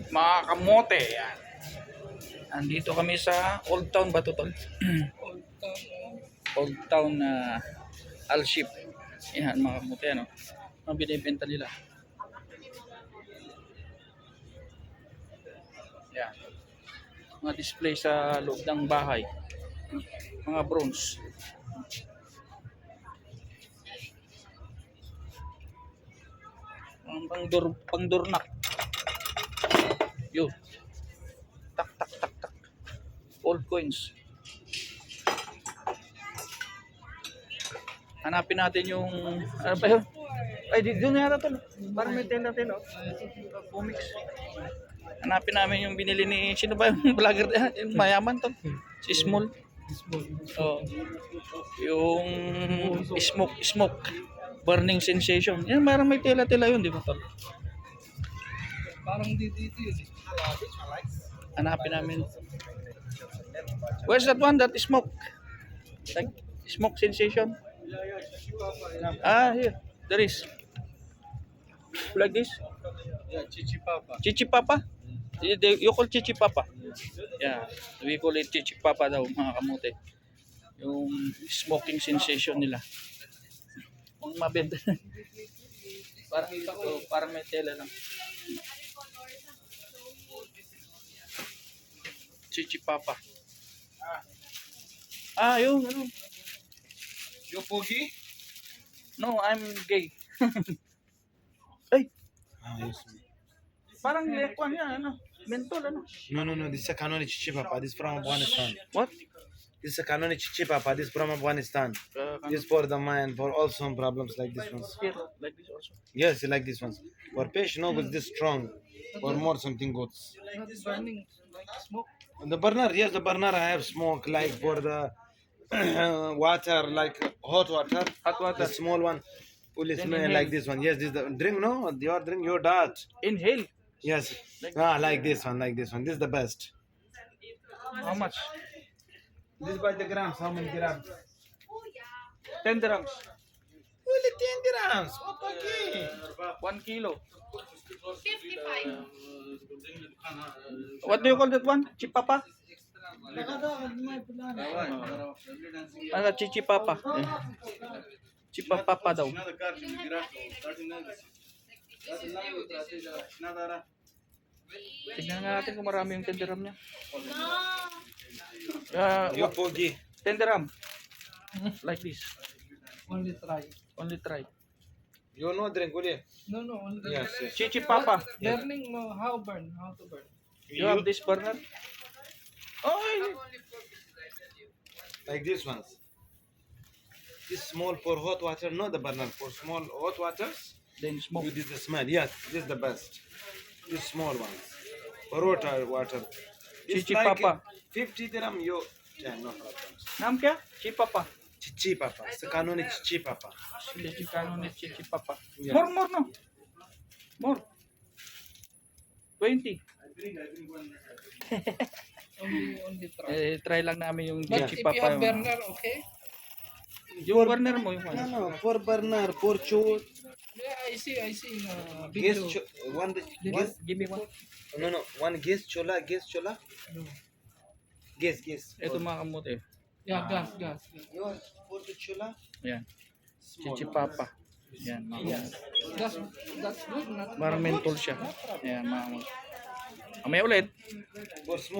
Mga kamote, yan. Andito kami sa Old Town ba ito, tol? Old Town na Alship. Yan, mga kamote, ano? Ang binibenta nila. Yan. Mga display sa loob ng bahay. Mga bronze. Pangdurnak. Yun. Tak tak tak tak. Old coins. Hanapin natin yung ano ba yun? Ay, doon yata to. Parang may tenda natin, oh. Comics. Hanapin namin yung binili ni sino ba yung vlogger yung mayaman to? Si Small. Oh. Yung smoke burning sensation. Yan, parang may tela-tela yun, di ba, tol? Parang dito yun. Hanapin namin. Where's that one? That smoke? Like smoke sensation? Ah, here. There is. Like this? Yeah, Chichipapa. Chichipapa? You call Chichipapa? Yeah. We call it Chichipapa daw, mga kamote. Yung smoking sensation nila. Kung mabenta. Parang may tela lang. Chichipapa. Ah, yung ano. You pogi? No, I'm gay. Ay, Yes. parang lekwan yan, ano. Mentol, ano. No. This is a Kanoni Chichipapa. This is from Afghanistan. What? This is a Kanoni Chichipapa. This is from Afghanistan. This is for the mind, for all some problems like this ones. Here, like this also. Yes, like this ones. For patient, no, but this strong. For more something good. Not burning like smoke. The burner, yes, the burner I have smoke like for the water, like hot water. Hot water. The small one. Fully Then smell inhale. like this one. Yes, this is the drink. No, your drink, your dart. Inhale. Yes. Like Like this one, like this one. This is the best. How much? This by the grams. How many grams? 10 dirhams. Only 10 grams. Okay. 1 kilo. 55. What do you call that one? Chipapa? Ano, chichipapa. Chipapapa daw. Tignan natin kung marami yung 10 dirham niya. You pogi. 10 dirham. Like this. Only try. Only try. You know drink, will you? No, only try. Yes, yes. Chichipapa. Burning, no. How burn? How to burn? You have this burner? Oh, Like this ones. This small for hot water, not the burner. For small hot waters, then smoke. you did the smell. Yes, this is the best. This small ones. For water. It's Chichipapa. like 50 dirham, you. Yeah, no problems. नाम क्या? Chipapa. Chichipapa. It's the Kanoni Chichipapa. Chichipapa. Yeah. More, no? More. 20. Only try. Try lang namin yung But if you Chichipapa. have burner, okay? Yung burner mo yung No, for burner, for chew. Yeah, I see in Gas, video. one, What? Give me one. no, one gas chola. No. Gas. Ito mga kamote. Yeah, gas. Yours, for the chola. Yan. Small. Chichipapa. Yan mga kamote. That's good. Not Parang mentol siya. Yan mga kamote. Mamaya ulit. For small.